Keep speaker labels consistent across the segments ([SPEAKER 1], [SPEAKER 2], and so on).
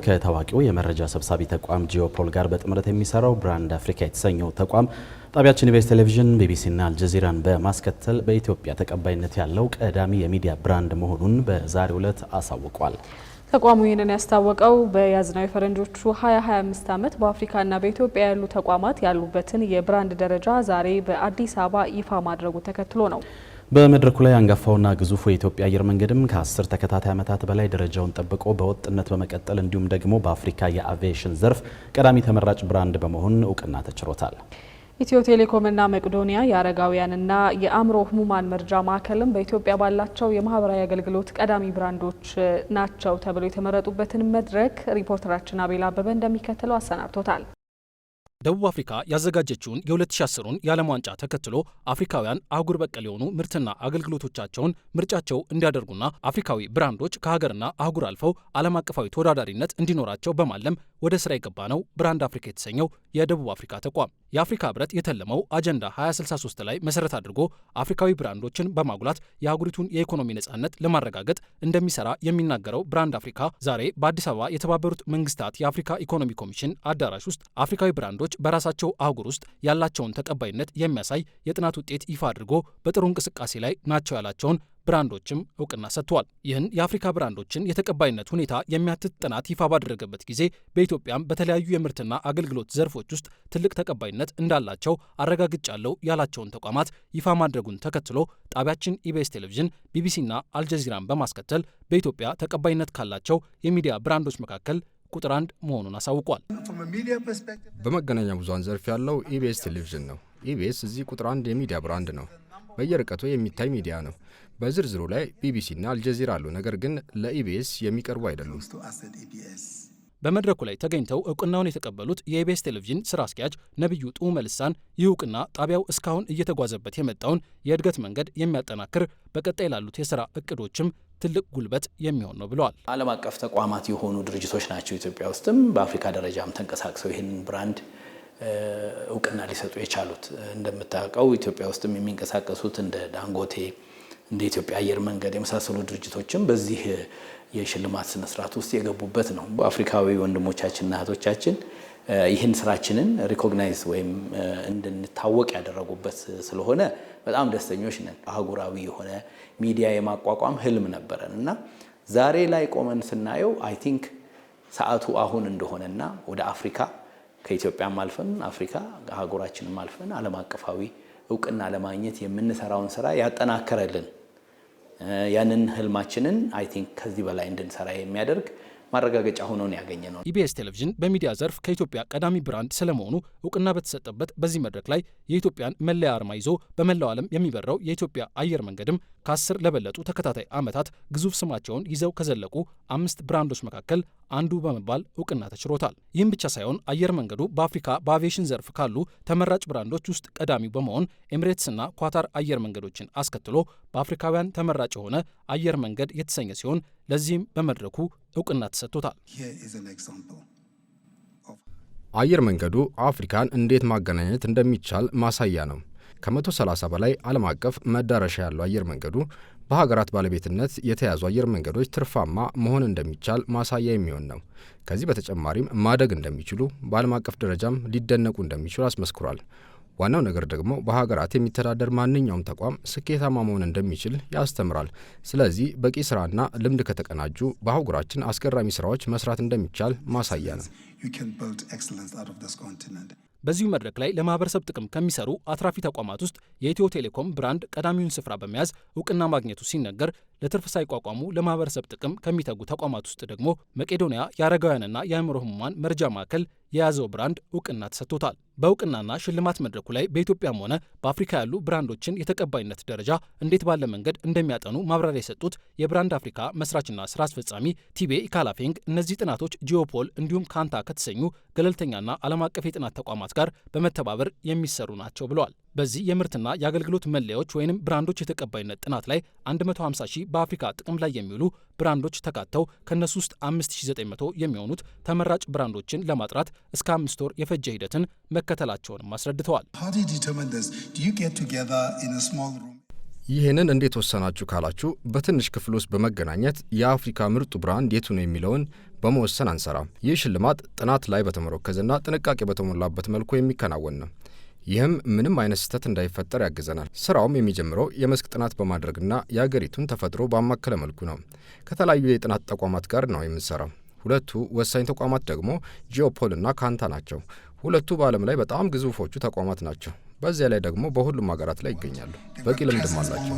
[SPEAKER 1] ከታዋቂው የመረጃ ሰብሳቢ ተቋም ጂኦፖል ጋር በጥምረት የሚሰራው ብራንድ አፍሪካ የተሰኘው ተቋም ጣቢያችን ኢቢኤስ ቴሌቪዥን፣ ቢቢሲና አልጀዚራን በማስከተል በኢትዮጵያ ተቀባይነት ያለው ቀዳሚ የሚዲያ ብራንድ መሆኑን በዛሬው ዕለት አሳውቋል።
[SPEAKER 2] ተቋሙ ይህንን ያስታወቀው በያዝናው የፈረንጆቹ 2025 ዓመት በአፍሪካና በኢትዮጵያ ያሉ ተቋማት ያሉበትን የብራንድ ደረጃ ዛሬ በአዲስ አበባ ይፋ ማድረጉ ተከትሎ ነው።
[SPEAKER 1] በመድረኩ ላይ አንጋፋውና ግዙፉ የኢትዮጵያ አየር መንገድም ከ10 ተከታታይ ዓመታት በላይ ደረጃውን ጠብቆ በወጥነት በመቀጠል እንዲሁም ደግሞ በአፍሪካ የአቪዬሽን ዘርፍ ቀዳሚ ተመራጭ ብራንድ በመሆን እውቅና ተችሮታል።
[SPEAKER 2] ኢትዮ ቴሌኮምና መቄዶንያ የአረጋውያንና የአእምሮ ህሙማን መርጃ ማዕከልም በኢትዮጵያ ባላቸው የማህበራዊ አገልግሎት ቀዳሚ ብራንዶች ናቸው ተብሎ የተመረጡበትን መድረክ ሪፖርተራችን አቤል አበበ እንደሚከተለው አሰናድቶታል።
[SPEAKER 3] ደቡብ አፍሪካ ያዘጋጀችውን የ2010ን የዓለም ዋንጫ ተከትሎ አፍሪካውያን አህጉር በቀል የሆኑ ምርትና አገልግሎቶቻቸውን ምርጫቸው እንዲያደርጉና አፍሪካዊ ብራንዶች ከሀገርና አህጉር አልፈው ዓለም አቀፋዊ ተወዳዳሪነት እንዲኖራቸው በማለም ወደ ስራ የገባ ነው ብራንድ አፍሪካ የተሰኘው የደቡብ አፍሪካ ተቋም። የአፍሪካ ህብረት የተለመው አጀንዳ 2063 ላይ መሰረት አድርጎ አፍሪካዊ ብራንዶችን በማጉላት የአህጉሪቱን የኢኮኖሚ ነጻነት ለማረጋገጥ እንደሚሰራ የሚናገረው ብራንድ አፍሪካ ዛሬ በአዲስ አበባ የተባበሩት መንግስታት የአፍሪካ ኢኮኖሚ ኮሚሽን አዳራሽ ውስጥ አፍሪካዊ ብራንዶች በራሳቸው አህጉር ውስጥ ያላቸውን ተቀባይነት የሚያሳይ የጥናት ውጤት ይፋ አድርጎ በጥሩ እንቅስቃሴ ላይ ናቸው ያላቸውን ብራንዶችም እውቅና ሰጥቷል። ይህን የአፍሪካ ብራንዶችን የተቀባይነት ሁኔታ የሚያትት ጥናት ይፋ ባደረገበት ጊዜ በኢትዮጵያም በተለያዩ የምርትና አገልግሎት ዘርፎች ውስጥ ትልቅ ተቀባይነት እንዳላቸው አረጋግጫለሁ ያላቸውን ተቋማት ይፋ ማድረጉን ተከትሎ ጣቢያችን ኢቢኤስ ቴሌቪዥን፣ ቢቢሲና አልጀዚራን በማስከተል በኢትዮጵያ ተቀባይነት ካላቸው የሚዲያ ብራንዶች መካከል ቁጥር 1 መሆኑን አሳውቋል።
[SPEAKER 4] በመገናኛ ብዙሃን ዘርፍ ያለው ኢቢኤስ ቴሌቪዥን ነው። ኢቢኤስ እዚህ ቁጥር 1 የሚዲያ ብራንድ ነው። በየርቀቱ የሚታይ ሚዲያ ነው። በዝርዝሩ ላይ ቢቢሲና አልጀዚራ አሉ፣ ነገር ግን ለኢቢኤስ የሚቀርቡ አይደሉም።
[SPEAKER 3] በመድረኩ ላይ ተገኝተው እውቅናውን የተቀበሉት የኢቢኤስ ቴሌቪዥን ስራ አስኪያጅ ነብዩ ጡመ ልሳን ይህ እውቅና ጣቢያው እስካሁን እየተጓዘበት የመጣውን የእድገት መንገድ የሚያጠናክር በቀጣይ ላሉት የስራ እቅዶችም ትልቅ ጉልበት የሚሆን ነው ብለዋል።
[SPEAKER 5] ዓለም አቀፍ ተቋማት የሆኑ ድርጅቶች ናቸው ኢትዮጵያ ውስጥም በአፍሪካ ደረጃም ተንቀሳቅሰው ይህንን ብራንድ እውቅና ሊሰጡ የቻሉት። እንደምታውቀው ኢትዮጵያ ውስጥም የሚንቀሳቀሱት እንደ ዳንጎቴ፣ እንደ ኢትዮጵያ አየር መንገድ የመሳሰሉ ድርጅቶችም በዚህ የሽልማት ስነ ስርዓት ውስጥ የገቡበት ነው። በአፍሪካዊ ወንድሞቻችንና እህቶቻችን ይህን ስራችንን ሪኮግናይዝ ወይም እንድንታወቅ ያደረጉበት ስለሆነ በጣም ደስተኞች ነን። አህጉራዊ የሆነ ሚዲያ የማቋቋም ህልም ነበረን እና ዛሬ ላይ ቆመን ስናየው አይ ቲንክ ሰዓቱ አሁን እንደሆነና ወደ አፍሪካ ከኢትዮጵያም አልፈን አፍሪካ አህጉራችንም አልፈን ዓለም አቀፋዊ እውቅና ለማግኘት የምንሰራውን ስራ ያጠናከረልን ያንን ህልማችንን አይ ቲንክ ከዚህ በላይ እንድንሰራ የሚያደርግ ማረጋገጫ ሆኖ ነው ያገኘነው።
[SPEAKER 3] ኢቢኤስ ቴሌቪዥን በሚዲያ ዘርፍ ከኢትዮጵያ ቀዳሚ ብራንድ ስለመሆኑ እውቅና በተሰጠበት በዚህ መድረክ ላይ የኢትዮጵያን መለያ አርማ ይዞ በመላው ዓለም የሚበረው የኢትዮጵያ አየር መንገድም ከ10 ለበለጡ ተከታታይ ዓመታት ግዙፍ ስማቸውን ይዘው ከዘለቁ 5 ብራንዶች መካከል አንዱ በመባል እውቅና ተችሮታል። ይህም ብቻ ሳይሆን አየር መንገዱ በአፍሪካ በአቪዬሽን ዘርፍ ካሉ ተመራጭ ብራንዶች ውስጥ ቀዳሚው በመሆን ኤሚሬትስና ኳታር አየር መንገዶችን አስከትሎ በአፍሪካውያን ተመራጭ የሆነ አየር መንገድ የተሰኘ ሲሆን ለዚህም በመድረኩ እውቅና ተሰጥቶታል።
[SPEAKER 4] አየር መንገዱ አፍሪካን እንዴት ማገናኘት እንደሚቻል ማሳያ ነው። ከ130 በላይ ዓለም አቀፍ መዳረሻ ያለው አየር መንገዱ በሀገራት ባለቤትነት የተያዙ አየር መንገዶች ትርፋማ መሆን እንደሚቻል ማሳያ የሚሆን ነው። ከዚህ በተጨማሪም ማደግ እንደሚችሉ በዓለም አቀፍ ደረጃም ሊደነቁ እንደሚችሉ አስመስክሯል። ዋናው ነገር ደግሞ በሀገራት የሚተዳደር ማንኛውም ተቋም ስኬታማ መሆን እንደሚችል ያስተምራል። ስለዚህ በቂ ስራና ልምድ ከተቀናጁ በአህጉራችን አስገራሚ ስራዎች መስራት እንደሚቻል ማሳያ ነው።
[SPEAKER 3] በዚሁ መድረክ ላይ ለማህበረሰብ ጥቅም ከሚሰሩ አትራፊ ተቋማት ውስጥ የኢትዮ ቴሌኮም ብራንድ ቀዳሚውን ስፍራ በመያዝ እውቅና ማግኘቱ ሲነገር፣ ለትርፍ ሳይቋቋሙ ለማህበረሰብ ጥቅም ከሚተጉ ተቋማት ውስጥ ደግሞ መቄዶንያ የአረጋውያንና የአእምሮ ህሙማን መርጃ ማዕከል የያዘው ብራንድ እውቅና ተሰጥቶታል። በእውቅናና ሽልማት መድረኩ ላይ በኢትዮጵያም ሆነ በአፍሪካ ያሉ ብራንዶችን የተቀባይነት ደረጃ እንዴት ባለ መንገድ እንደሚያጠኑ ማብራሪያ የሰጡት የብራንድ አፍሪካ መስራችና ስራ አስፈጻሚ ቲቤ ኢካላፌንግ እነዚህ ጥናቶች ጂኦፖል እንዲሁም ካንታ ከተሰኙ ገለልተኛና ዓለም አቀፍ የጥናት ተቋማት ጋር በመተባበር የሚሰሩ ናቸው ብለዋል። በዚህ የምርትና የአገልግሎት መለያዎች ወይም ብራንዶች የተቀባይነት ጥናት ላይ 150 ሺህ በአፍሪካ ጥቅም ላይ የሚውሉ ብራንዶች ተካተው ከነሱ ውስጥ 5900 የሚሆኑት ተመራጭ ብራንዶችን ለማጥራት እስከ 5 ወር የፈጀ ሂደትን መከተላቸውንም አስረድተዋል።
[SPEAKER 4] ይህንን እንዴት ወሰናችሁ ካላችሁ በትንሽ ክፍል ውስጥ በመገናኘት የአፍሪካ ምርጡ ብራንድ የቱ ነው የሚለውን በመወሰን አንሰራም። ይህ ሽልማት ጥናት ላይ በተመረኮዘና ጥንቃቄ በተሞላበት መልኩ የሚከናወን ነው። ይህም ምንም አይነት ስህተት እንዳይፈጠር ያግዘናል። ስራውም የሚጀምረው የመስክ ጥናት በማድረግና የአገሪቱን ተፈጥሮ ባማከለ መልኩ ነው። ከተለያዩ የጥናት ተቋማት ጋር ነው የምንሰራው። ሁለቱ ወሳኝ ተቋማት ደግሞ ጂኦፖል እና ካንታ ናቸው። ሁለቱ በዓለም ላይ በጣም ግዙፎቹ ተቋማት ናቸው። በዚያ ላይ ደግሞ በሁሉም ሀገራት ላይ ይገኛሉ። በቂ ልምድም አላቸው።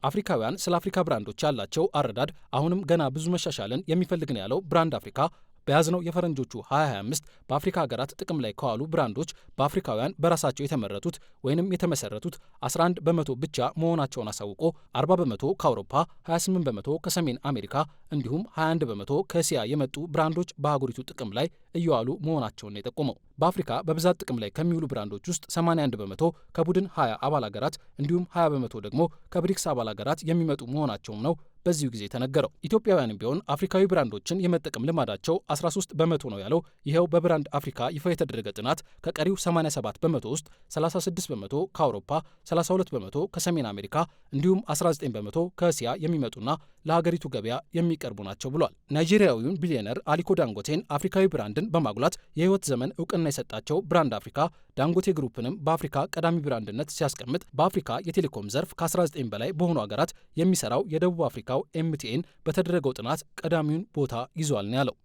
[SPEAKER 3] አፍሪካውያን ስለ አፍሪካ ብራንዶች ያላቸው አረዳድ አሁንም ገና ብዙ መሻሻልን የሚፈልግ ነው ያለው ብራንድ አፍሪካ በያዝነው የፈረንጆቹ 2025 በአፍሪካ ሀገራት ጥቅም ላይ ከዋሉ ብራንዶች በአፍሪካውያን በራሳቸው የተመረቱት ወይንም የተመሰረቱት 11 በመቶ ብቻ መሆናቸውን አሳውቆ 40 በመቶ ከአውሮፓ፣ 28 በመቶ ከሰሜን አሜሪካ እንዲሁም 21 በመቶ ከእስያ የመጡ ብራንዶች በአህጉሪቱ ጥቅም ላይ እየዋሉ መሆናቸውን የጠቆመው በአፍሪካ በብዛት ጥቅም ላይ ከሚውሉ ብራንዶች ውስጥ 81 በመቶ ከቡድን 20 አባል ሀገራት እንዲሁም 20 በመቶ ደግሞ ከብሪክስ አባል ሀገራት የሚመጡ መሆናቸውም ነው በዚሁ ጊዜ ተነገረው። ኢትዮጵያውያንም ቢሆን አፍሪካዊ ብራንዶችን የመጠቀም ልማዳቸው 13 በመቶ ነው ያለው ይኸው በብራንድ አፍሪካ ይፋ የተደረገ ጥናት ከቀሪው 87 በመቶ ውስጥ 36 በመቶ ከአውሮፓ፣ 32 በመቶ ከሰሜን አሜሪካ እንዲሁም 19 በመቶ ከእስያ የሚመጡና ለሀገሪቱ ገበያ የሚቀርቡ ናቸው ብሏል። ናይጄሪያዊውን ቢሊዮነር አሊኮ ዳንጎቴን አፍሪካዊ ብራንድን በማጉላት የህይወት ዘመን እውቅና የሰጣቸው ብራንድ አፍሪካ ዳንጎቴ ግሩፕንም በአፍሪካ ቀዳሚ ብራንድነት ሲያስቀምጥ በአፍሪካ የቴሌኮም ዘርፍ ከ19 በላይ በሆኑ ሀገራት የሚሰራው የደቡብ አፍሪካው ኤምቲኤን በተደረገው ጥናት ቀዳሚውን ቦታ ይዟል ነው ያለው።